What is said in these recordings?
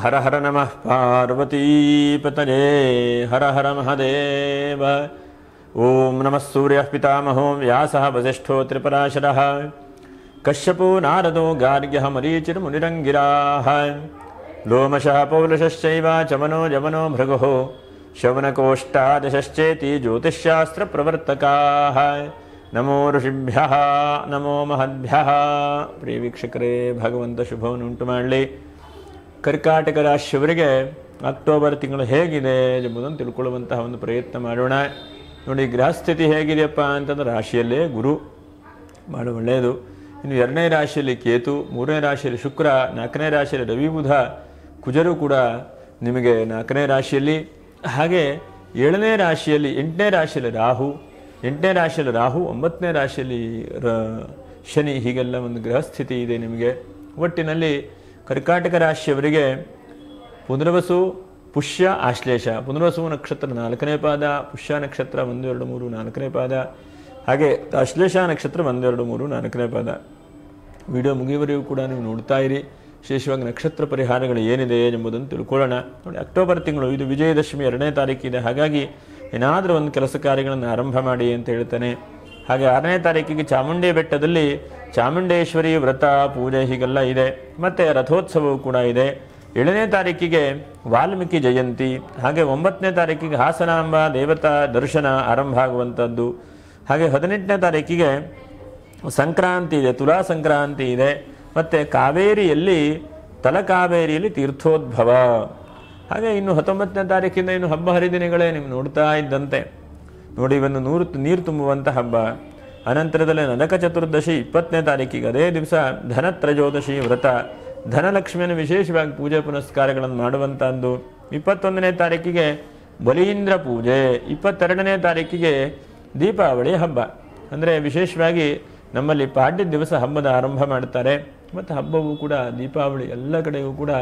ಹರ ಹರ ನಮಃ ಪಾರ್ವತೀಪತಯೇ ಹರ ಹರ ಮಹಾದೇವ. ಓಂ ನಮಃ ಸೂರ್ಯಃ ಪಿತಾಮಹೋ ವ್ಯಾಸಃ ವಸಿಷ್ಠೋ ತ್ರಿಪರಾಶರಃ ಕಶ್ಯಪೋ ನಾರದೋ ಗಾರ್ಗ್ಯಃ ಮರೀಚಿರ್ಮುನಿರಂಗಿರಾಃ ಲೋಮಶಃ ಪೌಲುಷಶ್ಚೈವ ಚಮನೋ ಯಮನೋ ಭೃಗುಃ ಶೌನಕೋಷ್ಟಾದಶಶ್ಚೇತಿ ಜ್ಯೋತಿಷ್ಶಾಸ್ತ್ರಪ್ರವರ್ತಕಾಃ. ನಮೋ ಋಷಿಭ್ಯಃ ನಮೋ ಮಹದ್ಭ್ಯಃ. ಪ್ರಿಯ ವೀಕ್ಷಕರೇ, ಭಗವಂತ ಶುಭವನ್ನು ಉಂಟು ಮಾಡಲಿ. ಕರ್ಕಾಟಕ ರಾಶಿಯವರಿಗೆ ಅಕ್ಟೋಬರ್ ತಿಂಗಳು ಹೇಗಿದೆ ಎಂಬುದನ್ನು ತಿಳ್ಕೊಳ್ಳುವಂತಹ ಒಂದು ಪ್ರಯತ್ನ ಮಾಡೋಣ. ನೋಡಿ, ಗ್ರಹಸ್ಥಿತಿ ಹೇಗಿದೆಯಪ್ಪ ಅಂತಂದ್ರೆ ರಾಶಿಯಲ್ಲೇ ಗುರು ಭಾಳ ಒಳ್ಳೆಯದು. ಇನ್ನು 2ನೇ ರಾಶಿಯಲ್ಲಿ ಕೇತು, 3ನೇ ರಾಶಿಯಲ್ಲಿ ಶುಕ್ರ, 4ನೇ ರಾಶಿಯಲ್ಲಿ ರವಿ ಬುಧ, ಕುಜರು ಕೂಡ ನಿಮಗೆ 4ನೇ ರಾಶಿಯಲ್ಲಿ. ಹಾಗೆ 7ನೇ ರಾಶಿಯಲ್ಲಿ 8ನೇ ರಾಶಿಯಲ್ಲಿ ರಾಹು, 8ನೇ ರಾಶಿಯಲ್ಲಿ ರಾಹು, 9ನೇ ರಾಶಿಯಲ್ಲಿ ಶನಿ. ಹೀಗೆಲ್ಲ ಒಂದು ಗ್ರಹಸ್ಥಿತಿ ಇದೆ ನಿಮಗೆ. ಒಟ್ಟಿನಲ್ಲಿ ಕರ್ಕಾಟಕ ರಾಶಿಯವರಿಗೆ ಪುನರ್ವಸು, ಪುಷ್ಯ, ಆಶ್ಲೇಷ. ಪುನರ್ವಸು ನಕ್ಷತ್ರ 4ನೇ ಪಾದ, ಪುಷ್ಯ ನಕ್ಷತ್ರ 1, 2, 3, 4ನೇ ಪಾದ, ಹಾಗೆ ಆಶ್ಲೇಷ ನಕ್ಷತ್ರ 1, 2, 3, 4ನೇ ಪಾದ. ವಿಡಿಯೋ ಮುಗಿಯುವವರೆಗೂ ಕೂಡ ನೀವು ನೋಡ್ತಾ ಇರಿ. ವಿಶೇಷವಾಗಿ ನಕ್ಷತ್ರ ಪರಿಹಾರಗಳು ಏನಿದೆ ಎಂಬುದನ್ನು ತಿಳ್ಕೊಳ್ಳೋಣ. ನೋಡಿ, ಅಕ್ಟೋಬರ್ ತಿಂಗಳು ಇದು ವಿಜಯದಶಮಿ 2ನೇ ತಾರೀಕಿದೆ. ಹಾಗಾಗಿ ಏನಾದರೂ ಒಂದು ಕೆಲಸ ಕಾರ್ಯಗಳನ್ನು ಆರಂಭ ಮಾಡಿ ಅಂತ ಹೇಳ್ತಾನೆ. ಹಾಗೆ 6ನೇ ತಾರೀಕಿಗೆ ಚಾಮುಂಡಿ ಬೆಟ್ಟದಲ್ಲಿ ಚಾಮುಂಡೇಶ್ವರಿ ವ್ರತ ಪೂಜೆ ಹೀಗೆಲ್ಲ ಇದೆ. ಮತ್ತು ರಥೋತ್ಸವವು ಕೂಡ ಇದೆ. 7ನೇ ತಾರೀಕಿಗೆ ವಾಲ್ಮೀಕಿ ಜಯಂತಿ. ಹಾಗೆ 9ನೇ ತಾರೀಕಿಗೆ ಹಾಸನಾಂಬ ದೇವತಾ ದರ್ಶನ ಆರಂಭ ಆಗುವಂಥದ್ದು. ಹಾಗೆ 18ನೇ ತಾರೀಕಿಗೆ ಸಂಕ್ರಾಂತಿ ಇದೆ, ತುಲಾ ಸಂಕ್ರಾಂತಿ ಇದೆ. ಮತ್ತು ಕಾವೇರಿಯಲ್ಲಿ ತಲಕಾವೇರಿಯಲ್ಲಿ ತೀರ್ಥೋದ್ಭವ. ಹಾಗೆ ಇನ್ನು 19ನೇ ತಾರೀಕಿಂದ ಇನ್ನು ಹಬ್ಬ ಹರಿದಿನಗಳೇ ನೀವು ನೋಡ್ತಾ ಇದ್ದಂತೆ. ನೋಡಿ, ಇವನ್ನು ನೀರು ತುಂಬುವಂಥ ಹಬ್ಬ. ಅನಂತರದಲ್ಲಿ ನರಕ ಚತುರ್ದಶಿ 20ನೇ ತಾರೀಕಿಗೆ. ಅದೇ ದಿವಸ ಧನತ್ರಯೋದಶಿ ವ್ರತ, ಧನಲಕ್ಷ್ಮಿಯನ್ನು ವಿಶೇಷವಾಗಿ ಪೂಜೆ ಪುನಸ್ಕಾರಗಳನ್ನು ಮಾಡುವಂಥದ್ದು. 21ನೇ ತಾರೀಕಿಗೆ ಬಲೀಂದ್ರ ಪೂಜೆ. 22ನೇ ತಾರೀಕಿಗೆ ದೀಪಾವಳಿ ಹಬ್ಬ. ಅಂದರೆ ವಿಶೇಷವಾಗಿ ನಮ್ಮಲ್ಲಿ ಪಾಡ್ಯ ದಿವಸ ಹಬ್ಬದ ಆರಂಭ ಮಾಡ್ತಾರೆ. ಮತ್ತು ಹಬ್ಬವೂ ಕೂಡ ದೀಪಾವಳಿ ಎಲ್ಲ ಕಡೆಯೂ ಕೂಡ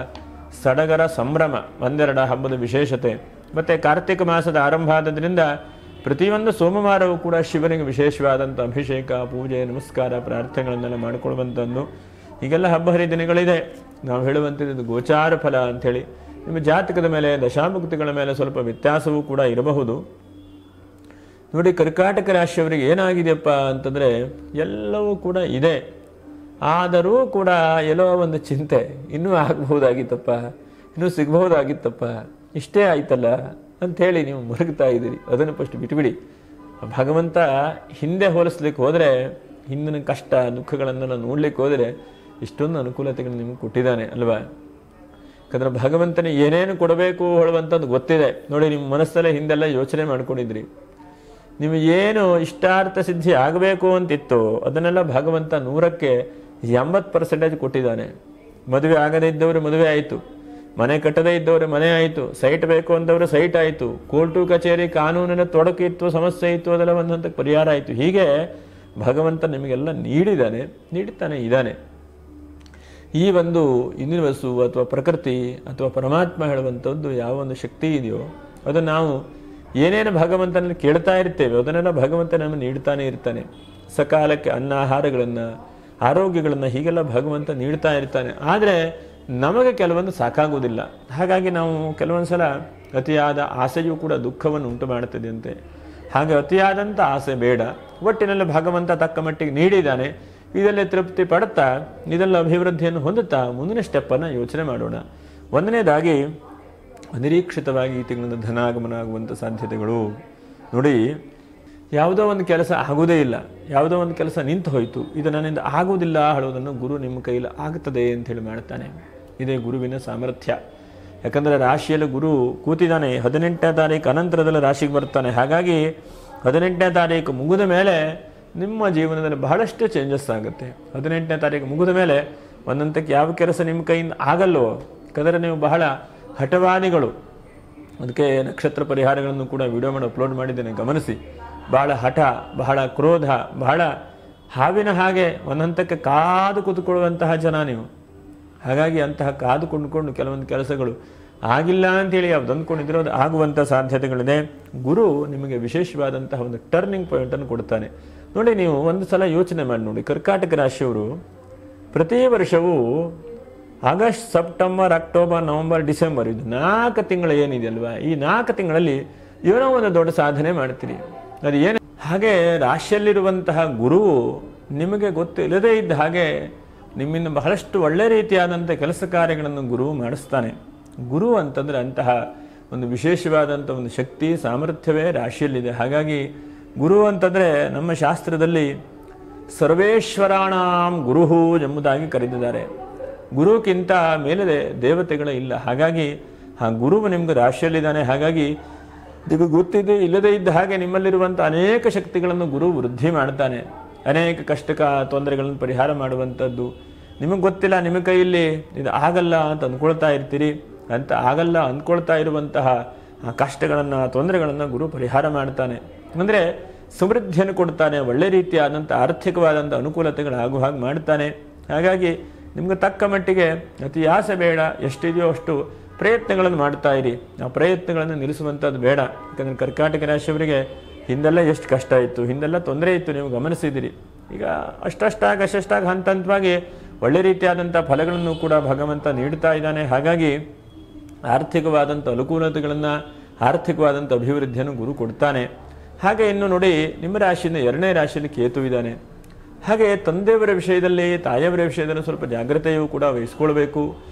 ಸಡಗರ ಸಂಭ್ರಮ, ಒಂದೆರಡು ಹಬ್ಬದ ವಿಶೇಷತೆ. ಮತ್ತು ಕಾರ್ತಿಕ ಮಾಸದ ಆರಂಭ ಆದದ್ರಿಂದ ಪ್ರತಿಯೊಂದು ಸೋಮವಾರವೂ ಕೂಡ ಶಿವನಿಗೆ ವಿಶೇಷವಾದಂಥ ಅಭಿಷೇಕ, ಪೂಜೆ, ನಮಸ್ಕಾರ, ಪ್ರಾರ್ಥನೆಗಳನ್ನೆಲ್ಲ ಮಾಡಿಕೊಳ್ಳುವಂಥದ್ದು. ಹೀಗೆಲ್ಲ ಹಬ್ಬ ಹರಿದಿನಗಳಿದೆ. ನಾವು ಹೇಳುವಂಥದ್ದು ಗೋಚಾರ ಫಲ ಅಂಥೇಳಿ. ನಿಮ್ಮ ಜಾತಕದ ಮೇಲೆ, ದಶಾಭುಕ್ತಿಗಳ ಮೇಲೆ ಸ್ವಲ್ಪ ವ್ಯತ್ಯಾಸವೂ ಕೂಡ ಇರಬಹುದು. ನೋಡಿ, ಕರ್ಕಾಟಕ ರಾಶಿಯವರಿಗೆ ಏನಾಗಿದೆಯಪ್ಪ ಅಂತಂದರೆ ಎಲ್ಲವೂ ಕೂಡ ಇದೆ. ಆದರೂ ಕೂಡ ಎಲ್ಲೋ ಒಂದು ಚಿಂತೆ, ಇನ್ನೂ ಆಗಬಹುದಾಗಿತ್ತಪ್ಪ, ಇನ್ನೂ ಸಿಗಬಹುದಾಗಿತ್ತಪ್ಪ, ಇಷ್ಟೇ ಆಯ್ತಲ್ಲ ಅಂಥೇಳಿ ನೀವು ಮರುಗ್ತಾ ಇದ್ದೀರಿ. ಅದನ್ನು ಫಸ್ಟ್ ಬಿಟ್ಟುಬಿಡಿ. ಭಗವಂತ ಹಿಂದೆ ಹೋಲಿಸ್ಲಿಕ್ಕೆ ಹೋದರೆ, ಹಿಂದಿನ ಕಷ್ಟ ದುಃಖಗಳನ್ನೆಲ್ಲ ನೋಡ್ಲಿಕ್ಕೆ ಹೋದರೆ ಇಷ್ಟೊಂದು ಅನುಕೂಲತೆಗಳನ್ನು ನಿಮಗೆ ಕೊಟ್ಟಿದ್ದಾನೆ ಅಲ್ವಾ? ಯಾಕಂದರೆ ಭಗವಂತನಿಗೆ ಏನೇನು ಕೊಡಬೇಕು ಹೇಳುವಂಥದ್ದು ಗೊತ್ತಿದೆ. ನೋಡಿ, ನಿಮ್ಮ ಮನಸ್ಸಲ್ಲೇ ಹಿಂದೆಲ್ಲ ಯೋಚನೆ ಮಾಡ್ಕೊಂಡಿದ್ರಿ. ನೀವು ಏನು ಇಷ್ಟಾರ್ಥ ಸಿದ್ಧಿ ಆಗಬೇಕು ಅಂತಿತ್ತು ಅದನ್ನೆಲ್ಲ ಭಗವಂತ 100ಕ್ಕೆ 80% ಕೊಟ್ಟಿದ್ದಾನೆ. ಮದುವೆ ಆಗದೇ ಇದ್ದವರು ಮದುವೆ ಆಯಿತು, ಮನೆ ಕಟ್ಟದೇ ಇದ್ದವರು ಮನೆ ಆಯಿತು, ಸೈಟ್ ಬೇಕು ಅಂದವರು ಸೈಟ್ ಆಯಿತು, ಕೋರ್ಟು ಕಚೇರಿ ಕಾನೂನಿನ ತೊಡಕು ಇತ್ತು, ಸಮಸ್ಯೆ ಇತ್ತು, ಅದೆಲ್ಲ ಒಂದು ಹಂತಕ್ಕೆ ಪರಿಹಾರ ಆಯಿತು. ಹೀಗೆ ಭಗವಂತ ನಿಮಗೆಲ್ಲ ನೀಡುತ್ತಾನೆ ಇದ್ದಾನೆ. ಈ ಒಂದು ಯೂನಿವರ್ಸು ಅಥವಾ ಪ್ರಕೃತಿ ಅಥವಾ ಪರಮಾತ್ಮ ಹೇಳುವಂಥದ್ದು ಯಾವ ಒಂದು ಶಕ್ತಿ ಇದೆಯೋ ಅದು ನಾವು ಏನೇನು ಭಗವಂತನಲ್ಲಿ ಕೇಳ್ತಾ ಇರ್ತೇವೆ ಅದನ್ನೆಲ್ಲ ಭಗವಂತ ನಮಗೆ ನೀಡ್ತಾನೆ ಇರ್ತಾನೆ. ಸಕಾಲಕ್ಕೆ ಅನ್ನ, ಆಹಾರಗಳನ್ನು, ಆರೋಗ್ಯಗಳನ್ನು ಹೀಗೆಲ್ಲ ಭಗವಂತ ನೀಡ್ತಾ ಇರ್ತಾನೆ. ಆದರೆ ನಮಗೆ ಕೆಲವೊಂದು ಸಾಕಾಗುವುದಿಲ್ಲ. ಹಾಗಾಗಿ ನಾವು ಕೆಲವೊಂದು ಸಲ ಅತಿಯಾದ ಆಸೆಯೂ ಕೂಡ ದುಃಖವನ್ನು ಉಂಟು ಮಾಡುತ್ತದೆ ಅಂತೆ. ಹಾಗೆ ಅತಿಯಾದಂಥ ಆಸೆ ಬೇಡ. ಒಟ್ಟಿನಲ್ಲಿ ಭಗವಂತ ತಕ್ಕ ಮಟ್ಟಿಗೆ ನೀಡಿದ್ದಾನೆ. ಇದರಲ್ಲಿ ತೃಪ್ತಿ ಪಡುತ್ತಾ, ಇದೆಲ್ಲ ಅಭಿವೃದ್ಧಿಯನ್ನು ಹೊಂದುತ್ತಾ ಮುಂದಿನ ಸ್ಟೆಪ್ಪನ್ನು ಯೋಚನೆ ಮಾಡೋಣ. ಒಂದನೇದಾಗಿ ಅನಿರೀಕ್ಷಿತವಾಗಿ ಈ ತಿಂಗಳಿಂದ ಧನಾಗಮನ ಆಗುವಂಥ ಸಾಧ್ಯತೆಗಳು. ನೋಡಿ, ಯಾವುದೋ ಒಂದು ಕೆಲಸ ಆಗುವುದೇ ಇಲ್ಲ, ಯಾವುದೋ ಒಂದು ಕೆಲಸ ನಿಂತು ಹೋಯಿತು, ಇದು ನನ್ನಿಂದ ಆಗುವುದಿಲ್ಲ ಹೇಳೋದನ್ನು ಗುರು ನಿಮ್ಮ ಕೈಯಲ್ಲಿ ಆಗ್ತದೆ ಅಂತೇಳಿ ಮಾಡ್ತಾನೆ. ಇದೇ ಗುರುವಿನ ಸಾಮರ್ಥ್ಯ. ಯಾಕಂದರೆ ರಾಶಿಯಲ್ಲಿ ಗುರು ಕೂತಿದ್ದಾನೆ. 18ನೇ ತಾರೀಕು ಅನಂತರದಲ್ಲಿ ರಾಶಿಗೆ ಬರ್ತಾನೆ. ಹಾಗಾಗಿ 18ನೇ ತಾರೀಕು ಮುಗಿದ ಮೇಲೆ ನಿಮ್ಮ ಜೀವನದಲ್ಲಿ ಬಹಳಷ್ಟು ಚೇಂಜಸ್ ಆಗುತ್ತೆ. 18ನೇ ತಾರೀಕು ಮುಗಿದ ಮೇಲೆ ಒಂದಂತಕ್ಕೆ ಯಾವ ಕೆಲಸ ನಿಮ್ಮ ಕೈಯಿಂದ ಆಗಲ್ವೋ, ಯಾಕಂದರೆ ನೀವು ಬಹಳ ಹಠವಾದಿಗಳು. ಅದಕ್ಕೆ ನಕ್ಷತ್ರ ಪರಿಹಾರಗಳನ್ನು ಕೂಡ ವಿಡಿಯೋ ಮಾಡಿ ಅಪ್ಲೋಡ್ ಮಾಡಿದ್ದೇನೆ, ಗಮನಿಸಿ. ಬಹಳ ಹಠ, ಬಹಳ ಕ್ರೋಧ, ಬಹಳ ಹಾವಿನ ಹಾಗೆ ಒಂದಂತಕ್ಕೆ ಕಾದು ಕೂತ್ಕೊಳ್ಳುವಂತಹ ಜನ ನೀವು. ಹಾಗಾಗಿ ಅಂತಹ ಕಾದು ಕೊಂಡುಕೊಂಡು ಕೆಲವೊಂದು ಕೆಲಸಗಳು ಆಗಿಲ್ಲ ಅಂತೇಳಿ ಯಾವ್ದು ಅಂದ್ಕೊಂಡಿದ್ರೆ ಅದು ಆಗುವಂಥ ಸಾಧ್ಯತೆಗಳಿದೆ. ಗುರು ನಿಮಗೆ ವಿಶೇಷವಾದಂತಹ ಒಂದು ಟರ್ನಿಂಗ್ ಪಾಯಿಂಟನ್ನು ಕೊಡ್ತಾನೆ. ನೋಡಿ, ನೀವು ಒಂದು ಸಲ ಯೋಚನೆ ಮಾಡಿ ನೋಡಿ, ಕರ್ಕಾಟಕ ರಾಶಿಯವರು ಪ್ರತಿ ವರ್ಷವೂ August, September, October, November, December, ಇದು 4 ತಿಂಗಳು ಏನಿದೆಯಲ್ವಾ, ಈ 4 ತಿಂಗಳಲ್ಲಿ ಏನೋ ಒಂದು ದೊಡ್ಡ ಸಾಧನೆ ಮಾಡ್ತೀರಿ. ಅದು ಏನು, ಹಾಗೆ ರಾಶಿಯಲ್ಲಿರುವಂತಹ ಗುರುವು ನಿಮಗೆ ಗೊತ್ತಿಲ್ಲದೇ ಇದ್ದ ಹಾಗೆ ನಿಮ್ಮಿಂದ ಬಹಳಷ್ಟು ಒಳ್ಳೆ ರೀತಿಯಾದಂಥ ಕೆಲಸ ಕಾರ್ಯಗಳನ್ನು ಗುರುವು ಮಾಡಿಸ್ತಾನೆ. ಗುರು ಅಂತಂದರೆ ಅಂತಹ ಒಂದು ವಿಶೇಷವಾದಂಥ ಒಂದು ಶಕ್ತಿ ಸಾಮರ್ಥ್ಯವೇ ರಾಶಿಯಲ್ಲಿದೆ. ಹಾಗಾಗಿ ಗುರು ಅಂತಂದರೆ ನಮ್ಮ ಶಾಸ್ತ್ರದಲ್ಲಿ ಸರ್ವೇಶ್ವರಾಣಾಂ ಗುರುಹು ಎಂಬುದಾಗಿ ಕರೆದಿದ್ದಾರೆ. ಗುರುಕ್ಕಿಂತ ಮೇಲೆ ದೇವತೆಗಳು ಇಲ್ಲ. ಹಾಗಾಗಿ ಆ ಗುರುವು ನಿಮ್ಗೆ ರಾಶಿಯಲ್ಲಿದ್ದಾನೆ. ಹಾಗಾಗಿ ನಿಮಗೆ ಗೊತ್ತಿದೆ ಇಲ್ಲದೇ ಇದ್ದ ಹಾಗೆ ನಿಮ್ಮಲ್ಲಿರುವಂಥ ಅನೇಕ ಶಕ್ತಿಗಳನ್ನು ಗುರು ವೃದ್ಧಿ ಮಾಡ್ತಾನೆ. ಅನೇಕ ಕಷ್ಟಕ ತೊಂದರೆಗಳನ್ನು ಪರಿಹಾರ ಮಾಡುವಂಥದ್ದು. ನಿಮಗೆ ಗೊತ್ತಿಲ್ಲ, ನಿಮ್ಮ ಕೈಯಲ್ಲಿ ಇದು ಆಗಲ್ಲ ಅಂತ ಅಂದ್ಕೊಳ್ತಾ ಇರ್ತೀರಿ. ಅಂತ ಆಗಲ್ಲ ಅಂದ್ಕೊಳ್ತಾ ಇರುವಂತಹ ಆ ಕಷ್ಟಗಳನ್ನು, ತೊಂದರೆಗಳನ್ನು ಗುರು ಪರಿಹಾರ ಮಾಡ್ತಾನೆ. ಅಂದರೆ ಸಮೃದ್ಧಿಯನ್ನು ಕೊಡ್ತಾನೆ. ಒಳ್ಳೆ ರೀತಿಯಾದಂಥ ಆರ್ಥಿಕವಾದಂಥ ಅನುಕೂಲತೆಗಳಾಗುವ ಹಾಗೆ ಮಾಡ್ತಾನೆ. ಹಾಗಾಗಿ ನಿಮ್ಗೆ ತಕ್ಕ ಮಟ್ಟಿಗೆ ಅತಿ ಆಸೆ ಬೇಡ, ಎಷ್ಟಿದೆಯೋ ಅಷ್ಟು ಪ್ರಯತ್ನಗಳನ್ನು ಮಾಡ್ತಾ ಇರಿ. ಆ ಪ್ರಯತ್ನಗಳನ್ನು ನಿಲ್ಲಿಸುವಂಥದ್ದು ಬೇಡ. ಯಾಕಂದರೆ ಕರ್ಕಾಟಕ ರಾಶಿಯವರಿಗೆ ಹಿಂದೆಲ್ಲ ಎಷ್ಟು ಕಷ್ಟ ಇತ್ತು, ಹಿಂದೆಲ್ಲ ತೊಂದರೆ ಇತ್ತು, ನೀವು ಗಮನಿಸಿದಿರಿ. ಈಗ ಅಷ್ಟಾಗಿ ಹಂತ ಹಂತವಾಗಿ ಒಳ್ಳೆ ರೀತಿಯಾದಂಥ ಫಲಗಳನ್ನು ಕೂಡ ಭಗವಂತ ನೀಡ್ತಾ ಇದ್ದಾನೆ. ಹಾಗಾಗಿ ಆರ್ಥಿಕವಾದಂಥ ಅನುಕೂಲತೆಗಳನ್ನು, ಆರ್ಥಿಕವಾದಂಥ ಅಭಿವೃದ್ಧಿಯನ್ನು ಗುರು ಕೊಡ್ತಾನೆ. ಹಾಗೆ ಇನ್ನು ನೋಡಿ, ನಿಮ್ಮ ರಾಶಿಯಿಂದ 2ನೇ ರಾಶಿಯಲ್ಲಿ ಕೇತು ಇದ್ದಾನೆ. ಹಾಗೆ ತಂದೆಯವರ ವಿಷಯದಲ್ಲಿ, ತಾಯಿಯವರ ವಿಷಯದಲ್ಲಿ ಸ್ವಲ್ಪ ಜಾಗ್ರತೆಯೂ ಕೂಡ ವಹಿಸ್ಕೊಳ್ಬೇಕು.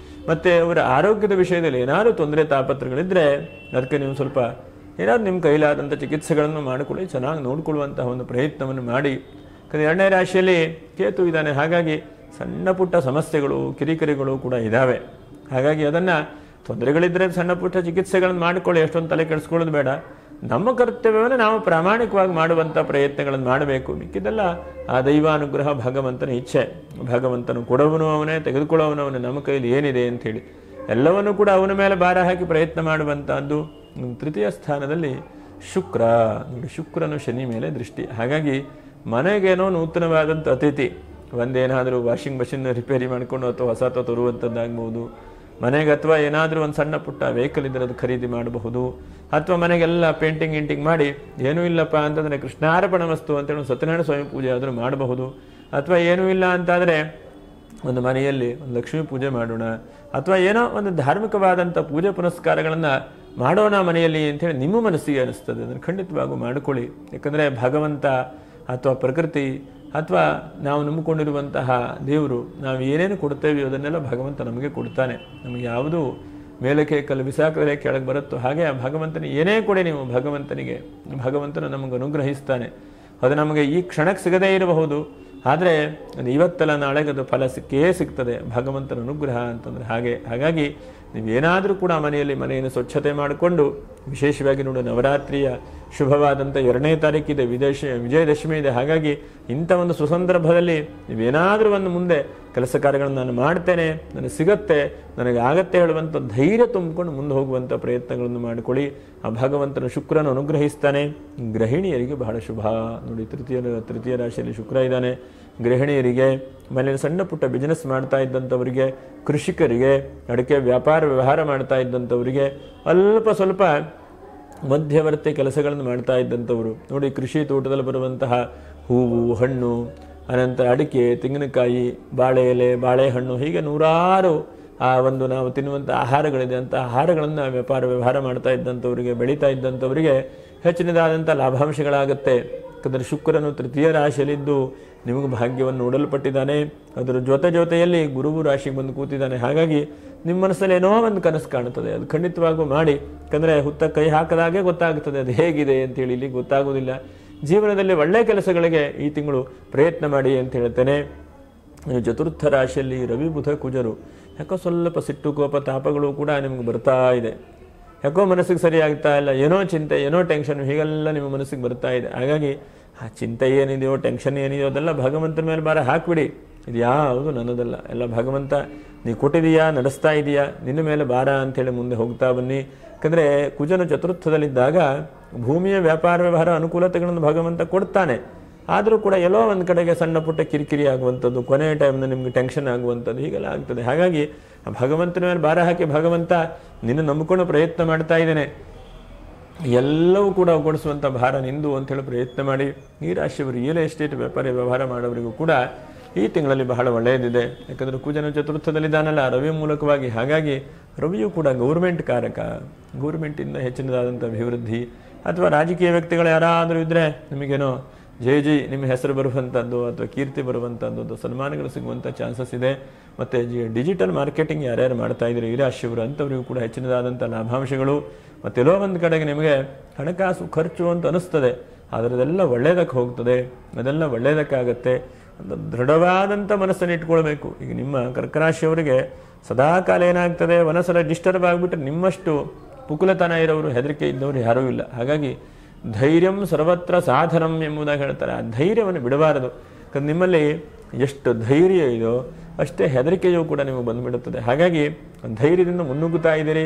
ಮತ್ತು ಅವರ ಆರೋಗ್ಯದ ವಿಷಯದಲ್ಲಿ ಏನಾದರೂ ತೊಂದರೆ ತಾಪತ್ರಗಳಿದ್ದರೆ ಅದಕ್ಕೆ ನೀವು ಸ್ವಲ್ಪ ಏನಾದರೂ ನಿಮ್ಮ ಕೈಲಾದಂಥ ಚಿಕಿತ್ಸೆಗಳನ್ನು ಮಾಡಿಕೊಳ್ಳಿ, ಚೆನ್ನಾಗಿ ನೋಡಿಕೊಳ್ಳುವಂತಹ ಒಂದು ಪ್ರಯತ್ನವನ್ನು ಮಾಡಿ. ಯಾಕಂದರೆ 2ನೇ ರಾಶಿಯಲ್ಲಿ ಕೇತು ಇದ್ದಾನೆ. ಹಾಗಾಗಿ ಸಣ್ಣ ಪುಟ್ಟ ಸಮಸ್ಯೆಗಳು, ಕಿರಿಕಿರಿಗಳು ಕೂಡ ಇದ್ದಾವೆ. ಹಾಗಾಗಿ ಅದನ್ನು ತೊಂದರೆಗಳಿದ್ದರೆ ಸಣ್ಣ ಪುಟ್ಟ ಚಿಕಿತ್ಸೆಗಳನ್ನು ಮಾಡಿಕೊಳ್ಳಿ, ಎಷ್ಟೊಂದು ತಲೆ ಕೆಡಿಸ್ಕೊಳ್ಳೋದು ಬೇಡ. ನಮ್ಮ ಕರ್ತವ್ಯವನ್ನು ನಾವು ಪ್ರಾಮಾಣಿಕವಾಗಿ ಮಾಡುವಂಥ ಪ್ರಯತ್ನಗಳನ್ನು ಮಾಡಬೇಕು. ಮಿಕ್ಕಿದೆಲ್ಲ ಆ ದೈವಾನುಗ್ರಹ, ಭಗವಂತನ ಇಚ್ಛೆ. ಭಗವಂತನು ಕೊಡುವನು ಅವನೇ, ತೆಗೆದುಕೊಳ್ಳುವನು ಅವನೇ. ನಮ್ಮ ಕೈಲಿ ಏನಿದೆ ಅಂಥೇಳಿ ಎಲ್ಲವನ್ನೂ ಕೂಡ ಅವನ ಮೇಲೆ ಭಾರ ಹಾಕಿ ಪ್ರಯತ್ನ ಮಾಡುವಂಥದ್ದು. 3ಯ ಸ್ಥಾನದಲ್ಲಿ ಶುಕ್ರ ನೋಡಿ, ಶುಕ್ರನು ಶನಿ ಮೇಲೆ ದೃಷ್ಟಿ. ಹಾಗಾಗಿ ಮನೆಗೇನೋ ನೂತನವಾದಂಥ ಅತಿಥಿ, ಒಂದೇನಾದರೂ ವಾಷಿಂಗ್ ಮಷಿನ್ ರಿಪೇರಿ ಮಾಡಿಕೊಂಡು ಅಥವಾ ಹೊಸ ತರುವಂಥದ್ದಾಗ್ಬೋದು ಮನೆಗೆ, ಅಥವಾ ಏನಾದರೂ ಒಂದು ಸಣ್ಣ ಪುಟ್ಟ ವೆಹಿಕಲ್ ಇದ್ದರೆ ಅದು ಖರೀದಿ ಮಾಡಬಹುದು. ಅಥವಾ ಮನೆಗೆಲ್ಲ ಪೇಂಟಿಂಗ್ ಮಾಡಿ ಏನೂ ಇಲ್ಲಪ್ಪ ಅಂತಂದರೆ ಕೃಷ್ಣಾರ್ಪಣ ವಸ್ತು ಅಂತೇಳಿ ಸತ್ಯನಾರಾಯಣ ಸ್ವಾಮಿ ಪೂಜೆ ಆದರೂ ಮಾಡಬಹುದು. ಅಥವಾ ಏನೂ ಇಲ್ಲ ಅಂತಾದರೆ ಒಂದು ಮನೆಯಲ್ಲಿ ಒಂದು ಲಕ್ಷ್ಮೀ ಪೂಜೆ ಮಾಡೋಣ, ಅಥವಾ ಏನೋ ಒಂದು ಧಾರ್ಮಿಕವಾದಂಥ ಪೂಜೆ ಪುನಸ್ಕಾರಗಳನ್ನು ಮಾಡೋಣ ಮನೆಯಲ್ಲಿ ಅಂಥೇಳಿ ನಿಮ್ಮ ಮನಸ್ಸಿಗೆ ಅನಿಸ್ತದೆ. ಅದನ್ನು ಖಂಡಿತವಾಗೂ ಮಾಡಿಕೊಳ್ಳಿ. ಯಾಕಂದರೆ ಭಗವಂತ ಅಥವಾ ಪ್ರಕೃತಿ ಅಥವಾ ನಾವು ನಂಬಿಕೊಂಡಿರುವಂತಹ ದೇವರು, ನಾವು ಏನೇನು ಕೊಡ್ತೇವೆ ಅದನ್ನೆಲ್ಲ ಭಗವಂತ ನಮಗೆ ಕೊಡ್ತಾನೆ. ನಮಗೆ ಯಾವುದು ಮೇಲಕ್ಕೆ ಕಲ್ಲು ಬಿಸಾಕಿದ್ರೆ ಕೆಳಗೆ ಬರುತ್ತೋ ಹಾಗೆ ಆ ಭಗವಂತನ ಏನೇ ಕೊಡಿ ನೀವು ಭಗವಂತನು ನಮಗೆ ಅನುಗ್ರಹಿಸ್ತಾನೆ. ಅದು ನಮಗೆ ಈ ಕ್ಷಣಕ್ಕೆ ಸಿಗದೇ ಇರಬಹುದು, ಆದರೆ ಅದು ಇವತ್ತೆಲ್ಲ ನಾಳೆಗೆ ಅದು ಫಲ ಸಿಗ್ತದೆ. ಭಗವಂತನ ಅನುಗ್ರಹ ಅಂತಂದರೆ ಹಾಗಾಗಿ ನೀವೇನಾದರೂ ಕೂಡ ಮನೆಯನ್ನು ಸ್ವಚ್ಛತೆ ಮಾಡಿಕೊಂಡು, ವಿಶೇಷವಾಗಿ ನೋಡಿ ನವರಾತ್ರಿಯ ಶುಭವಾದಂಥ 2ನೇ ತಾರೀಕಿದೆ, ವಿಜಯದಶಮಿ ಇದೆ. ಹಾಗಾಗಿ ಇಂಥ ಒಂದು ಸುಸಂದರ್ಭದಲ್ಲಿ ನೀವೇನಾದರೂ ಒಂದು ಮುಂದೆ ಕೆಲಸ ಕಾರ್ಯಗಳನ್ನು ನಾನು ಮಾಡ್ತೇನೆ, ನನಗೆ ಸಿಗತ್ತೆ, ನನಗೆ ಆಗತ್ತೆ ಹೇಳುವಂಥ ಧೈರ್ಯ ತುಂಬಿಕೊಂಡು ಮುಂದೆ ಹೋಗುವಂಥ ಪ್ರಯತ್ನಗಳನ್ನು ಮಾಡಿಕೊಳ್ಳಿ. ಆ ಭಗವಂತನ ಶುಕ್ರನು ಅನುಗ್ರಹಿಸ್ತಾನೆ. ಗೃಹಿಣಿಯರಿಗೆ ಬಹಳ ಶುಭ ನೋಡಿ. ತೃತೀಯ ರಾಶಿಯಲ್ಲಿ ಶುಕ್ರ ಇದ್ದಾನೆ. ಗೃಹಿಣಿಯರಿಗೆ, ಮನೆಯಲ್ಲಿ ಸಣ್ಣ ಪುಟ್ಟ ಬಿಸ್ನೆಸ್ ಮಾಡ್ತಾ ಇದ್ದಂಥವರಿಗೆ, ಕೃಷಿಕರಿಗೆ, ಅಡಿಕೆ ವ್ಯಾಪಾರ ವ್ಯವಹಾರ ಮಾಡ್ತಾ ಇದ್ದಂಥವರಿಗೆ, ಅಲ್ಪ ಸ್ವಲ್ಪ ಮಧ್ಯವರ್ತಿ ಕೆಲಸಗಳನ್ನು ಮಾಡ್ತಾ ಇದ್ದಂಥವರು ನೋಡಿ. ಕೃಷಿ ತೋಟದಲ್ಲಿ ಬರುವಂತಹ ಹೂವು, ಹಣ್ಣು, ಅನಂತರ ಅಡಿಕೆ, ತೆಂಗಿನಕಾಯಿ, ಬಾಳೆ ಎಲೆ, ಬಾಳೆಹಣ್ಣು, ಹೀಗೆ ನೂರಾರು ಆ ಒಂದು ನಾವು ತಿನ್ನುವಂಥ ಆಹಾರಗಳಿದೆ. ಅಂಥ ಆಹಾರಗಳನ್ನು ವ್ಯಾಪಾರ ವ್ಯವಹಾರ ಮಾಡ್ತಾ ಇದ್ದಂಥವರಿಗೆ, ಬೆಳೀತಾ ಇದ್ದಂಥವರಿಗೆ ಹೆಚ್ಚಿನದಾದಂಥ ಲಾಭಾಂಶಗಳಾಗುತ್ತೆ. ಯಾಕಂದರೆ ಶುಕ್ರನು 3ಯ ರಾಶಿಯಲ್ಲಿದ್ದು ನಿಮಗೆ ಭಾಗ್ಯವನ್ನು ನೋಡಲ್ಪಟ್ಟಿದ್ದಾನೆ. ಅದರ ಜೊತೆಯಲ್ಲಿ ಗುರುವು ರಾಶಿಗೆ ಬಂದು ಕೂತಿದ್ದಾನೆ. ಹಾಗಾಗಿ ನಿಮ್ಮ ಮನಸ್ಸಲ್ಲಿ ಏನೋ ಒಂದು ಕನಸು ಕಾಣುತ್ತದೆ, ಅದು ಖಂಡಿತವಾಗೂ ಮಾಡಿ. ಯಾಕಂದರೆ ಹುತ್ತ ಕೈ ಹಾಕದಾಗೆ ಗೊತ್ತಾಗುತ್ತದೆ ಅದು ಹೇಗಿದೆ ಅಂತೇಳಿ. ಇಲ್ಲಿ ಗೊತ್ತಾಗೋದಿಲ್ಲ. ಜೀವನದಲ್ಲಿ ಒಳ್ಳೆಯ ಕೆಲಸಗಳಿಗೆ ಈ ತಿಂಗಳು ಪ್ರಯತ್ನ ಮಾಡಿ ಅಂತ ಹೇಳ್ತೇನೆ. 4ಥ ರಾಶಿಯಲ್ಲಿ ರವಿ, ಬುಧ, ಕುಜರು. ಯಾಕೋ ಸ್ವಲ್ಪ ಸಿಟ್ಟು, ಕೋಪ, ತಾಪಗಳು ಕೂಡ ನಿಮ್ಗೆ ಬರ್ತಾ ಇದೆ. ಯಾಕೋ ಮನಸ್ಸಿಗೆ ಸರಿ ಆಗ್ತಾ ಇಲ್ಲ, ಏನೋ ಚಿಂತೆ, ಏನೋ ಟೆನ್ಷನ್, ಹೀಗೆಲ್ಲ ನಿಮ್ಮ ಮನಸ್ಸಿಗೆ ಬರ್ತಾ ಇದೆ. ಹಾಗಾಗಿ ಆ ಚಿಂತೆ ಏನಿದೆಯೋ, ಟೆನ್ಷನ್ ಏನಿದೆಯೋ ಅದೆಲ್ಲ ಭಗವಂತನ ಮೇಲೆ ಭಾರ ಹಾಕಿಬಿಡಿ. ಇದು ಯಾವುದು ನನ್ನದಲ್ಲ, ಎಲ್ಲ ಭಗವಂತ ನೀ ಕೊಟ್ಟಿದೀಯಾ, ನಡೆಸ್ತಾ ಇದೆಯಾ, ನಿನ್ನ ಮೇಲೆ ಭಾರ ಅಂಥೇಳಿ ಮುಂದೆ ಹೋಗ್ತಾ ಬನ್ನಿ. ಯಾಕಂದರೆ ಕುಜನು 4ಥದಲ್ಲಿದ್ದಾಗ ಭೂಮಿಯ ವ್ಯಾಪಾರ ವ್ಯವಹಾರ ಅನುಕೂಲತೆಗಳನ್ನು ಭಗವಂತ ಕೊಡ್ತಾನೆ. ಆದರೂ ಕೂಡ ಎಲ್ಲೋ ಒಂದು ಕಡೆಗೆ ಸಣ್ಣ ಪುಟ್ಟ ಕಿರಿಕಿರಿ ಆಗುವಂಥದ್ದು, ಕೊನೆಯ ಟೈಮ್ನ ನಿಮಗೆ ಟೆನ್ಷನ್ ಆಗುವಂಥದ್ದು, ಹೀಗೆಲ್ಲ ಆಗ್ತದೆ. ಹಾಗಾಗಿ ಭಗವಂತನ ಮೇಲೆ ಭಾರ ಹಾಕಿ, ಭಗವಂತ ನಿನ್ನ ನಂಬಿಕೊಂಡು ಪ್ರಯತ್ನ ಮಾಡ್ತಾ ಇದ್ದೇನೆ, ಎಲ್ಲವೂ ಕೂಡ ಒಗ್ಗೂಡಿಸುವಂಥ ಭಾರ ನಿಂದು ಅಂಥೇಳಿ ಪ್ರಯತ್ನ ಮಾಡಿ. ಈ ರಾಶಿಯವರು ರಿಯಲ್ ಎಸ್ಟೇಟ್ ವ್ಯಾಪಾರ ವ್ಯವಹಾರ ಮಾಡೋವರಿಗೂ ಕೂಡ ಈ ತಿಂಗಳಲ್ಲಿ ಬಹಳ ಒಳ್ಳೆಯದಿದೆ. ಯಾಕಂದರೆ ಕುಜನು ಚತುರ್ಥದಲ್ಲಿದ್ದಾನಲ್ಲ ರವಿ ಮೂಲಕವಾಗಿ. ಹಾಗಾಗಿ ರವಿಯು ಕೂಡ ಗೌರ್ಮೆಂಟ್ ಕಾರಕ. ಗೌರ್ಮೆಂಟಿಂದ ಹೆಚ್ಚಿನದಾದಂಥ ಅಭಿವೃದ್ಧಿ, ಅಥವಾ ರಾಜಕೀಯ ವ್ಯಕ್ತಿಗಳು ಯಾರಾದರೂ ಇದ್ದರೆ ನಿಮಗೇನೋ ಜೈ ನಿಮ್ಮ ಹೆಸರು ಬರುವಂಥದ್ದು ಅಥವಾ ಕೀರ್ತಿ ಬರುವಂಥದ್ದು ಅಥವಾ ಸನ್ಮಾನಗಳು ಸಿಗುವಂಥ ಚಾನ್ಸಸ್ ಇದೆ. ಮತ್ತು ಡಿಜಿಟಲ್ ಮಾರ್ಕೆಟಿಂಗ್ ಯಾರ್ಯಾರು ಮಾಡ್ತಾ ಇದ್ದೀರಿ ಈ ರಾಶಿಯವರು ಅಂಥವರಿಗೂ ಕೂಡ ಹೆಚ್ಚಿನದಾದಂಥ ಲಾಭಾಂಶಗಳು. ಮತ್ತೆಲ್ಲೋ ಒಂದು ಕಡೆಗೆ ನಿಮಗೆ ಹಣಕಾಸು ಖರ್ಚು ಅಂತ ಅನಿಸ್ತದೆ, ಆದರೆ ಅದೆಲ್ಲ ಒಳ್ಳೆಯದಕ್ಕೆ ಹೋಗ್ತದೆ, ಅದೆಲ್ಲ ಒಳ್ಳೆಯದಕ್ಕಾಗತ್ತೆ ಅಂತ ದೃಢವಾದಂಥ ಮನಸ್ಸನ್ನು ಇಟ್ಕೊಳ್ಬೇಕು. ಈಗ ನಿಮ್ಮ ಕರ್ಕರಾಶಿಯವರಿಗೆ ಸದಾಕಾಲ ಏನಾಗ್ತದೆ, ಒಂದೊಂದ್ಸಲ ಡಿಸ್ಟರ್ಬ್ ಆಗಿಬಿಟ್ರೆ ನಿಮ್ಮಷ್ಟು ಪುಕುಲತನ ಇರೋರು, ಹೆದರಿಕೆ ಇದ್ದವರು ಯಾರೂ ಇಲ್ಲ. ಹಾಗಾಗಿ ಧೈರ್ಯಂ ಸರ್ವತ್ರ ಸಾಧನಂ ಎಂಬುದಾಗಿ ಹೇಳ್ತಾರೆ. ಆ ಧೈರ್ಯವನ್ನು ಬಿಡಬಾರದು. ಯಾಕಂದ್ರೆ ನಿಮ್ಮಲ್ಲಿ ಎಷ್ಟು ಧೈರ್ಯ ಇದೆಯೋ ಅಷ್ಟೇ ಹೆದರಿಕೆಯೂ ಕೂಡ ನಿಮಗೆ ಬಂದುಬಿಡುತ್ತದೆ. ಹಾಗಾಗಿ ಧೈರ್ಯದಿಂದ ಮುನ್ನುಗ್ಗುತ್ತಾ ಇದ್ದೀರಿ,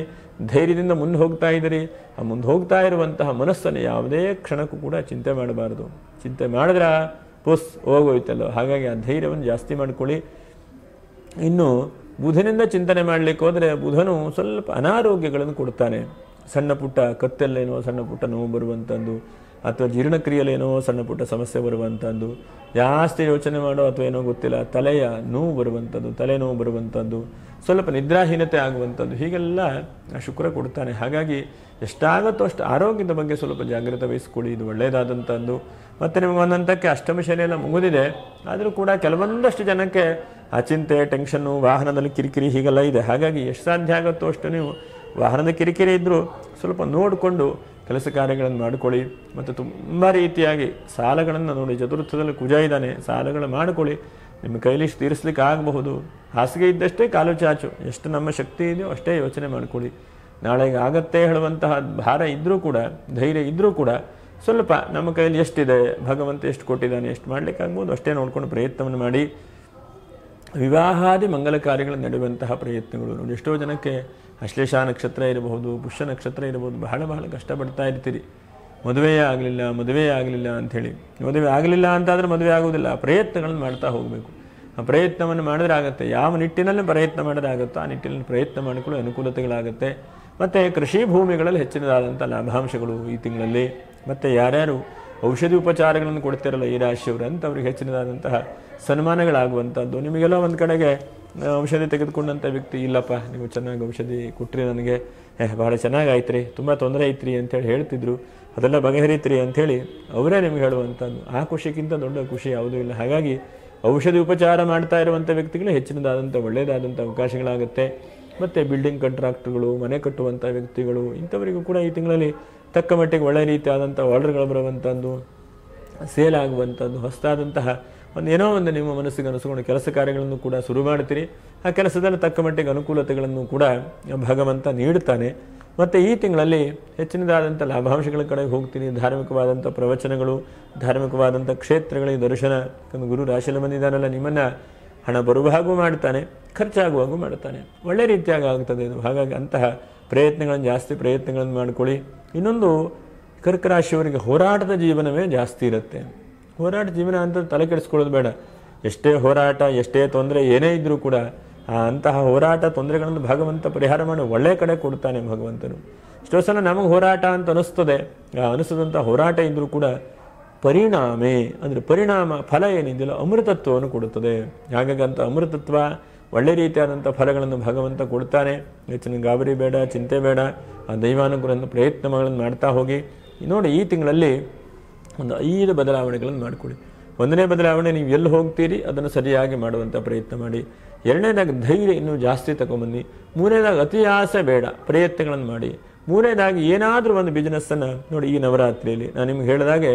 ಧೈರ್ಯದಿಂದ ಮುಂದೆ ಹೋಗ್ತಾ ಇದ್ದೀರಿ. ಆ ಮುಂದೆ ಹೋಗ್ತಾ ಇರುವಂತಹ ಮನಸ್ಸನ್ನು ಯಾವುದೇ ಕ್ಷಣಕ್ಕೂ ಕೂಡ ಚಿಂತೆ ಮಾಡಬಾರದು. ಚಿಂತೆ ಮಾಡಿದ್ರೆ ಹೋಗೋಯ್ತಲ್ಲೋ. ಹಾಗಾಗಿ ಆ ಧೈರ್ಯವನ್ನು ಜಾಸ್ತಿ ಮಾಡ್ಕೊಳ್ಳಿ. ಇನ್ನು ಬುಧನಿಂದ ಚಿಂತನೆ ಮಾಡಲಿಕ್ಕೆ ಹೋದರೆ ಬುಧನು ಸ್ವಲ್ಪ ಅನಾರೋಗ್ಯಗಳನ್ನು ಕೊಡ್ತಾನೆ. ಸಣ್ಣ ಪುಟ್ಟ ಕತ್ತಲ್ಲೇನೋ ಸಣ್ಣ ಪುಟ್ಟ ನೋವು ಬರುವಂಥದ್ದು, ಅಥವಾ ಜೀರ್ಣಕ್ರಿಯೆಲೇನೋ ಸಣ್ಣ ಪುಟ್ಟ ಸಮಸ್ಯೆ ಬರುವಂಥದ್ದು, ಜಾಸ್ತಿ ಯೋಚನೆ ಮಾಡೋ ಅಥವಾ ಏನೋ ಗೊತ್ತಿಲ್ಲ ತಲೆಯ ನೋವು ಬರುವಂಥದ್ದು, ತಲೆನೋವು ಬರುವಂಥದ್ದು, ಸ್ವಲ್ಪ ನಿದ್ರಾಹೀನತೆ ಆಗುವಂಥದ್ದು, ಹೀಗೆಲ್ಲ ಶುಕ್ರ ಕೊಡ್ತಾನೆ. ಹಾಗಾಗಿ ಎಷ್ಟಾಗುತ್ತೋ ಅಷ್ಟು ಆರೋಗ್ಯದ ಬಗ್ಗೆ ಸ್ವಲ್ಪ ಜಾಗ್ರತೆ ವಹಿಸ್ಕೊಳ್ಳಿ, ಇದು ಒಳ್ಳೆಯದಾದಂಥದ್ದು. ಮತ್ತು ನಿಮಗೆ ಒಂದಂತಕ್ಕೆ ಅಷ್ಟಮ ಶನಿಯೆಲ್ಲ ಮುಗಿದಿದೆ, ಆದರೂ ಕೂಡ ಕೆಲವೊಂದಷ್ಟು ಜನಕ್ಕೆ ಆ ಚಿಂತೆ, ಟೆನ್ಷನ್ನು, ವಾಹನದಲ್ಲಿ ಕಿರಿಕಿರಿ ಹೀಗೆಲ್ಲ ಇದೆ. ಹಾಗಾಗಿ ಎಷ್ಟು ಸಾಧ್ಯ ಆಗುತ್ತೋ ಅಷ್ಟು ನೀವು ವಾಹನದ ಕಿರಿಕಿರಿ ಇದ್ದರೂ ಸ್ವಲ್ಪ ನೋಡಿಕೊಂಡು ಕೆಲಸ ಕಾರ್ಯಗಳನ್ನು ಮಾಡಿಕೊಳ್ಳಿ. ಮತ್ತು ತುಂಬ ರೀತಿಯಾಗಿ ಸಾಲಗಳನ್ನು ನೋಡಿ, ಚತುರ್ಥದಲ್ಲಿ ಕುಜ ಇದ್ದಾನೆ, ಸಾಲಗಳು ಮಾಡಿಕೊಳ್ಳಿ. ನಿಮ್ಮ ಕೈಲಿ ತೀರಿಸ್ಲಿಕ್ಕೆ ಆಗಬಹುದು. ಹಾಸಿಗೆ ಇದ್ದಷ್ಟೇ ಕಾಲು ಚಾಚು, ಎಷ್ಟು ನಮ್ಮ ಶಕ್ತಿ ಇದೆಯೋ ಅಷ್ಟೇ ಯೋಚನೆ ಮಾಡಿಕೊಳ್ಳಿ. ನಾಳೆಗೆ ಆಗತ್ತೆ ಹೇಳುವಂತಹ ಭಾರ ಇದ್ದರೂ ಕೂಡ, ಧೈರ್ಯ ಇದ್ದರೂ ಕೂಡ ಸ್ವಲ್ಪ ನಮ್ಮ ಕೈಯಲ್ಲಿ ಎಷ್ಟಿದೆ, ಭಗವಂತ ಎಷ್ಟು ಕೊಟ್ಟಿದ್ದಾನೆ, ಎಷ್ಟು ಮಾಡಲಿಕ್ಕಾಗ್ಬೋದು ಅಷ್ಟೇ ನೋಡ್ಕೊಂಡು ಪ್ರಯತ್ನವನ್ನು ಮಾಡಿ. ವಿವಾಹಾದಿ ಮಂಗಲ ಕಾರ್ಯಗಳು ನಡೆಯುವಂತಹ ಪ್ರಯತ್ನಗಳು ನೋಡಿ. ಎಷ್ಟೋ ಜನಕ್ಕೆ ಅಶ್ಲೇಷ ನಕ್ಷತ್ರ ಇರಬಹುದು, ಪುಷ್ಯ ನಕ್ಷತ್ರ ಇರಬಹುದು, ಬಹಳ ಕಷ್ಟಪಡ್ತಾ ಇರ್ತೀರಿ. ಮದುವೆಯೇ ಆಗಲಿಲ್ಲ ಅಂಥೇಳಿ. ಮದುವೆ ಆಗಲಿಲ್ಲ ಅಂತಾದರೆ ಮದುವೆ ಆಗೋದಿಲ್ಲ. ಪ್ರಯತ್ನಗಳನ್ನು ಮಾಡ್ತಾ ಹೋಗಬೇಕು. ಆ ಪ್ರಯತ್ನವನ್ನು ಮಾಡಿದ್ರೆ ಆಗುತ್ತೆ. ಯಾವ ನಿಟ್ಟಿನಲ್ಲಿ ಪ್ರಯತ್ನ ಮಾಡಿದ್ರೆ ಆಗುತ್ತೋ ಆ ನಿಟ್ಟಿನಲ್ಲಿ ಪ್ರಯತ್ನ ಮಾಡಿಕೊಳ್ಳೋ ಅನುಕೂಲತೆಗಳಾಗುತ್ತೆ. ಮತ್ತು ಕೃಷಿ ಭೂಮಿಗಳಲ್ಲಿ ಹೆಚ್ಚಿನದಾದಂಥ ಲಾಭಾಂಶಗಳು ಈ ತಿಂಗಳಲ್ಲಿ. ಮತ್ತು ಯಾರ್ಯಾರು ಔಷಧಿ ಉಪಚಾರಗಳನ್ನು ಕೊಡ್ತಿರಲ್ಲ ಈ ರಾಶಿಯವರು ಅಂಥವ್ರಿಗೆ ಹೆಚ್ಚಿನದಾದಂತಹ ಸನ್ಮಾನಗಳಾಗುವಂಥದ್ದು. ನಿಮಗೆಲ್ಲ ಒಂದು ಕಡೆಗೆ ಔಷಧಿ ತೆಗೆದುಕೊಂಡಂಥ ವ್ಯಕ್ತಿ, ಇಲ್ಲಪ್ಪ ನೀವು ಚೆನ್ನಾಗಿ ಔಷಧಿ ಕೊಟ್ಟರಿ, ನನಗೆ ಭಾಳ ಚೆನ್ನಾಗಾಯ್ತು ರೀ, ತುಂಬ ತೊಂದರೆ ಐತ್ರಿ ಅಂತೇಳಿ ಹೇಳ್ತಿದ್ರು, ಅದೆಲ್ಲ ಬಗೆಹರಿತ್ರಿ ಅಂಥೇಳಿ ಅವರೇ ನಿಮ್ಗೆ ಹೇಳುವಂಥದ್ದು. ಆ ಖುಷಿಗಿಂತ ದೊಡ್ಡ ಖುಷಿ ಯಾವುದೂ ಇಲ್ಲ. ಹಾಗಾಗಿ ಔಷಧಿ ಉಪಚಾರ ಮಾಡ್ತಾ ಇರುವಂಥ ವ್ಯಕ್ತಿಗಳು ಹೆಚ್ಚಿನದಾದಂಥ ಒಳ್ಳೆಯದಾದಂಥ ಅವಕಾಶಗಳಾಗುತ್ತೆ. ಮತ್ತು ಬಿಲ್ಡಿಂಗ್ ಕಾಂಟ್ರಾಕ್ಟ್ಗಳು, ಮನೆ ಕಟ್ಟುವಂಥ ವ್ಯಕ್ತಿಗಳು, ಇಂಥವರಿಗೂ ಕೂಡ ಈ ತಿಂಗಳಲ್ಲಿ ತಕ್ಕ ಮಟ್ಟಿಗೆ ಒಳ್ಳೆಯ ರೀತಿಯಾದಂಥ ಆರ್ಡರ್ಗಳು ಬರುವಂಥದ್ದು, ಸೇಲ್ ಆಗುವಂಥದ್ದು, ಹೊಸದಾದಂತಹ ಏನೋ ಒಂದು ನಿಮ್ಮ ಮನಸ್ಸಿಗೆ ಅನಿಸ್ಕೊಂಡು ಕೆಲಸ ಕಾರ್ಯಗಳನ್ನು ಕೂಡ ಶುರು ಮಾಡ್ತೀರಿ. ಆ ಕೆಲಸದಲ್ಲಿ ತಕ್ಕ ಮಟ್ಟಿಗೆ ಅನುಕೂಲತೆಗಳನ್ನು ಕೂಡ ಭಗವಂತ ನೀಡುತ್ತಾನೆ. ಮತ್ತು ಈ ತಿಂಗಳಲ್ಲಿ ಹೆಚ್ಚಿನದಾದಂಥ ಲಾಭಾಂಶಗಳ ಕಡೆಗೆ ಹೋಗ್ತೀನಿ. ಧಾರ್ಮಿಕವಾದಂಥ ಪ್ರವಚನಗಳು, ಧಾರ್ಮಿಕವಾದಂಥ ಕ್ಷೇತ್ರಗಳಿಗೆ ದರ್ಶನ. ಗುರು ರಾಶಿಯಲ್ಲಿ ಬಂದಿದ್ದಾನಲ್ಲ, ನಿಮ್ಮನ್ನು ಹಣ ಬರುವ ಹಾಗೂ ಮಾಡ್ತಾನೆ, ಖರ್ಚಾಗುವಾಗೂ ಮಾಡ್ತಾನೆ. ಒಳ್ಳೆ ರೀತಿಯಾಗಿ ಆಗ್ತದೆ ಇದು. ಹಾಗಾಗಿ ಅಂತಹ ಜಾಸ್ತಿ ಪ್ರಯತ್ನಗಳನ್ನು ಮಾಡಿಕೊಳ್ಳಿ. ಇನ್ನೊಂದು, ಕರ್ಕರಾಶಿಯವರಿಗೆ ಹೋರಾಟದ ಜೀವನವೇ ಜಾಸ್ತಿ ಇರುತ್ತೆ. ಹೋರಾಟ ಜೀವನ ಅಂತ ತಲೆ ಕೆಡಿಸ್ಕೊಳ್ಳೋದು ಬೇಡ. ಎಷ್ಟೇ ಹೋರಾಟ, ಎಷ್ಟೇ ತೊಂದರೆ ಏನೇ ಇದ್ದರೂ ಕೂಡ ಅಂತಹ ಹೋರಾಟ ತೊಂದರೆಗಳನ್ನು ಭಗವಂತ ಪರಿಹಾರ ಮಾಡಿ ಒಳ್ಳೆಯ ಕಡೆ ಕೊಡ್ತಾನೆ ಭಗವಂತನು. ಎಷ್ಟೋ ಸಲ ನಮಗೆ ಹೋರಾಟ ಅಂತ ಅನಿಸ್ತದೆ. ಅನಿಸದಂಥ ಹೋರಾಟ ಇದ್ದರೂ ಕೂಡ ಪರಿಣಾಮ ಫಲ ಏನಿದೆಯಲ್ಲ ಅಮೃತತ್ವವನ್ನು ಕೊಡುತ್ತದೆ. ಹಾಗಾಗಿ ಅಂತ ಅಮೃತತ್ವ, ಒಳ್ಳೆ ರೀತಿಯಾದಂಥ ಫಲಗಳನ್ನು ಭಗವಂತ ಕೊಡ್ತಾನೆ. ಹೆಚ್ಚಿನ ಗಾಬರಿ ಬೇಡ, ಚಿಂತೆ ಬೇಡ. ಆ ದೈವಾನುಗ್ರಹದ ಪ್ರಯತ್ನಗಳನ್ನು ಮಾಡ್ತಾ ಹೋಗಿ. ನೋಡಿ, ಈ ತಿಂಗಳಲ್ಲಿ ಒಂದು 5 ಬದಲಾವಣೆಗಳನ್ನು ಮಾಡಿಕೊಳ್ಳಿ. 1ನೇ ಬದಲಾವಣೆ, ನೀವು ಎಲ್ಲಿ ಹೋಗ್ತೀರಿ ಅದನ್ನು ಸರಿಯಾಗಿ ಮಾಡುವಂಥ ಪ್ರಯತ್ನ ಮಾಡಿ. 2ನೇದಾಗಿ ಧೈರ್ಯ ಇನ್ನೂ ಜಾಸ್ತಿ ತಗೊಂಬನ್ನಿ. 3ನೇದಾಗಿ ಅತಿ ಆಸೆ ಬೇಡ, ಪ್ರಯತ್ನಗಳನ್ನು ಮಾಡಿ. 3ನೇದಾಗಿ ಏನಾದರೂ ಒಂದು ಬಿಸ್ನೆಸ್ಸನ್ನು ನೋಡಿ. ಈ ನವರಾತ್ರಿಯಲ್ಲಿ ನಾನು ನಿಮ್ಗೆ ಹೇಳಿದಾಗೆ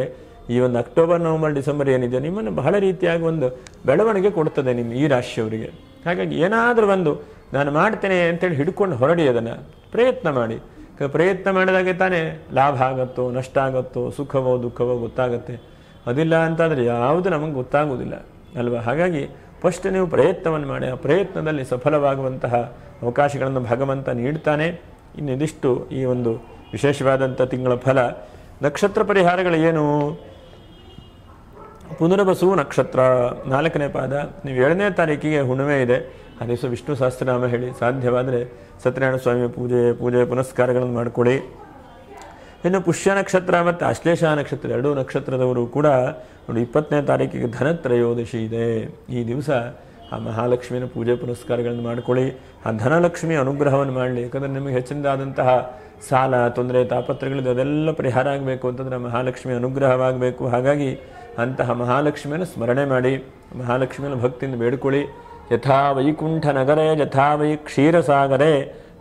ಈ ಒಂದು ಅಕ್ಟೋಬರ್, ನವೆಂಬರ್, ಡಿಸೆಂಬರ್ ಏನಿದೆ ನಿಮ್ಮನ್ನು ಬಹಳ ರೀತಿಯಾಗಿ ಒಂದು ಬೆಳವಣಿಗೆ ಕೊಡ್ತದೆ ನಿಮ್ಮ ಈ ರಾಶಿಯವರಿಗೆ. ಹಾಗಾಗಿ ಏನಾದರೂ ಒಂದು ನಾನು ಮಾಡ್ತೇನೆ ಅಂತೇಳಿ ಹಿಡ್ಕೊಂಡು ಹೊರಡಿ, ಅದನ್ನು ಪ್ರಯತ್ನ ಮಾಡಿ. ಪ್ರಯತ್ನ ಮಾಡಿದಾಗೆ ತಾನೇ ಲಾಭ ಆಗುತ್ತೋ, ನಷ್ಟ ಆಗುತ್ತೋ, ಸುಖವೋ ದುಃಖವೋ ಗೊತ್ತಾಗುತ್ತೆ. ಅದಿಲ್ಲ ಅಂತಾದರೆ ಯಾವುದು ನಮಗೆ ಗೊತ್ತಾಗುವುದಿಲ್ಲ ಅಲ್ವಾ? ಹಾಗಾಗಿ ಫಸ್ಟ್ ನೀವು ಪ್ರಯತ್ನವನ್ನು ಮಾಡಿ. ಆ ಪ್ರಯತ್ನದಲ್ಲಿ ಸಫಲವಾಗುವಂತಹ ಅವಕಾಶಗಳನ್ನು ಭಗವಂತ ನೀಡ್ತಾನೆ. ಇನ್ನಿದಿಷ್ಟು ಈ ಒಂದು ವಿಶೇಷವಾದಂಥ ತಿಂಗಳ ಫಲ. ನಕ್ಷತ್ರ ಪರಿಹಾರಗಳು ಏನು? ಪುನರ್ವಸು ನಕ್ಷತ್ರ 4ನೇ ಪಾದ. ನೀವು 7ನೇ ತಾರೀಕಿಗೆ ಹುಣ್ಣಿಮೆ ಇದೆ. ಆ ದಿವಸ ವಿಷ್ಣು ಸಹಸ್ರನಾಮ ಹೇಳಿ. ಸಾಧ್ಯವಾದರೆ ಸತ್ಯನಾರಾಯಣ ಸ್ವಾಮಿ ಪೂಜೆ ಪುನಸ್ಕಾರಗಳನ್ನು ಮಾಡಿಕೊಡಿ. ಇನ್ನು ಪುಷ್ಯ ನಕ್ಷತ್ರ ಮತ್ತು ಆಶ್ಲೇಷ ನಕ್ಷತ್ರ ಎರಡೂ ನಕ್ಷತ್ರದವರು ಕೂಡ ನೋಡಿ 20ನೇ ತಾರೀಕಿಗೆ ಧನತ್ರಯೋದಶಿ ಇದೆ. ಈ ದಿವಸ ಆ ಮಹಾಲಕ್ಷ್ಮಿಯ ಪೂಜೆ ಪುನಸ್ಕಾರಗಳನ್ನು ಮಾಡಿಕೊಳ್ಳಿ. ಆ ಧನಲಕ್ಷ್ಮಿ ಅನುಗ್ರಹವನ್ನು ಮಾಡಲಿ. ಯಾಕಂದರೆ ನಿಮಗೆ ಹೆಚ್ಚಿನದಾದಂತಹ ಸಾಲ, ತೊಂದರೆ, ತಾಪತ್ರಗಳಿದೆ, ಅದೆಲ್ಲ ಪರಿಹಾರ ಆಗಬೇಕು ಅಂತಂದರೆ ಮಹಾಲಕ್ಷ್ಮಿ ಅನುಗ್ರಹವಾಗಬೇಕು. ಹಾಗಾಗಿ ಅಂತಹ ಮಹಾಲಕ್ಷ್ಮಿಯನ್ನು ಸ್ಮರಣೆ ಮಾಡಿ, ಮಹಾಲಕ್ಷ್ಮಿಯನ್ನು ಭಕ್ತಿಯಿಂದ ಬೇಡಿಕೊಳ್ಳಿ. ಯಥಾ ವೈಕುಂಠ ನಗರೇ ಯಥಾ ವೈ ಕ್ಷೀರಸಾಗರೇ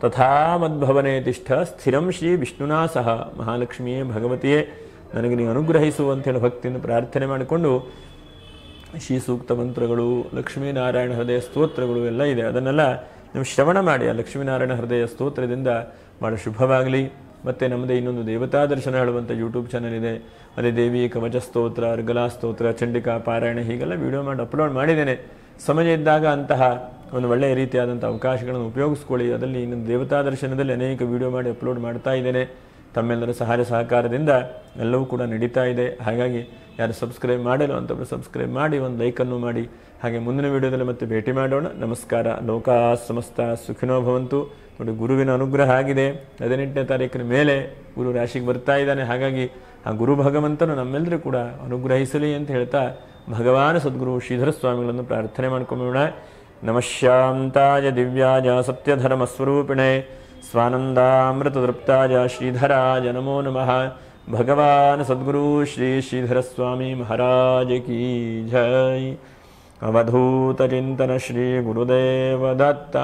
ತಥಾ ಮದ್ಭವನೇ ತಿಷ್ಠ ಸ್ಥಿರಂ ಶ್ರೀ ವಿಷ್ಣುನಾ ಸಹ. ಮಹಾಲಕ್ಷ್ಮಿಯೇ, ಭಗವತಿಯೇ, ನನಗೆ ನೀವು ಅನುಗ್ರಹಿಸು ಅಂತೇಳಿ ಭಕ್ತಿಯಿಂದ ಪ್ರಾರ್ಥನೆ ಮಾಡಿಕೊಂಡು ಶ್ರೀ ಸೂಕ್ತ ಮಂತ್ರಗಳು, ಲಕ್ಷ್ಮೀನಾರಾಯಣ ಹೃದಯ ಸ್ತೋತ್ರಗಳು ಎಲ್ಲ ಇದೆ, ಅದನ್ನೆಲ್ಲ ನೀವು ಶ್ರವಣ ಮಾಡಿ. ಆ ಲಕ್ಷ್ಮೀನಾರಾಯಣ ಹೃದಯ ಸ್ತೋತ್ರದಿಂದ ಭಾಳ ಶುಭವಾಗಲಿ. ಮತ್ತು ನಮ್ಮದೇ ಇನ್ನೊಂದು ದೇವತಾ ದರ್ಶನ ಹೇಳುವಂಥ ಯೂಟ್ಯೂಬ್ ಚಾನಲ್ ಇದೆ. ಅದೇ ದೇವಿ ಕವಚ ಸ್ತೋತ್ರ, ಅರ್ಗಲಾ ಸ್ತೋತ್ರ, ಚಂಡಿಕಾ ಪಾರಾಯಣ ಹೀಗೆಲ್ಲ ವಿಡಿಯೋ ಮಾಡಿ ಅಪ್ಲೋಡ್ ಮಾಡಿದ್ದೇನೆ. ಸಮಯ ಇದ್ದಾಗ ಅಂತಹ ಒಂದು ಒಳ್ಳೆಯ ರೀತಿಯಾದಂಥ ಅವಕಾಶಗಳನ್ನು ಉಪಯೋಗಿಸ್ಕೊಳ್ಳಿ. ಅದರಲ್ಲಿ ಇನ್ನೊಂದು ದೇವತಾ ದರ್ಶನದಲ್ಲಿ ಅನೇಕ ವಿಡಿಯೋ ಮಾಡಿ ಅಪ್ಲೋಡ್ ಮಾಡ್ತಾ ಇದ್ದೇನೆ. ತಮ್ಮೆಲ್ಲರ ಸಹಾಯ ಸಹಕಾರದಿಂದ ಎಲ್ಲವೂ ಕೂಡ ನಡೀತಾ ಇದೆ. ಹಾಗಾಗಿ ಯಾರು ಸಬ್ಸ್ಕ್ರೈಬ್ ಮಾಡಿಲ್ಲ ಅಂತವರು ಸಬ್ಸ್ಕ್ರೈಬ್ ಮಾಡಿ, ಒಂದು ಲೈಕನ್ನು ಮಾಡಿ. ಹಾಗೆ ಮುಂದಿನ ವಿಡಿಯೋದಲ್ಲಿ ಮತ್ತೆ ಭೇಟಿ ಮಾಡೋಣ. ನಮಸ್ಕಾರ. ಲೋಕಾ ಸಮಸ್ತ ಸುಖಿನೋ ಭವಂತು. ನೋಡಿ, ಗುರುವಿನ ಅನುಗ್ರಹ ಆಗಿದೆ. 18ನೇ ತಾರೀಕಿನ ಮೇಲೆ ಗುರು ರಾಶಿಗೆ ಬರ್ತಾ ಇದ್ದಾನೆ. ಹಾಗಾಗಿ ಆ ಗುರು ಭಗವಂತನು ನಮ್ಮೆಲ್ಲರೂ ಕೂಡ ಅನುಗ್ರಹಿಸಲಿ ಅಂತ ಹೇಳ್ತಾ ಭಗವಾನ ಸದ್ಗುರು ಶ್ರೀಧರ ಸ್ವಾಮಿಗಳನ್ನು ಪ್ರಾರ್ಥನೆ ಮಾಡ್ಕೊಂಬೋಣ. ನಮಃ ಶಾಂತಾಯ ದಿವ್ಯಾಯ ಸತ್ಯಧರ್ಮಸ್ವರೂಪಿಣೆ ಸ್ವಾನಂದಾಮೃತದೃಪ್ತಾಯ ಶ್ರೀಧರಾಯ ನಮೋ ನಮಃ. ಭಗವಾನ್ ಸದ್ಗುರು ಶ್ರೀ ಶ್ರೀಧರ ಸ್ವಾಮಿ ಮಹಾರಾಜ ಕೀ ಜೈ. ಅವಧೂತ ಚಿಂತನ ಶ್ರೀ ಗುರುದೇವ ದತ್ತ.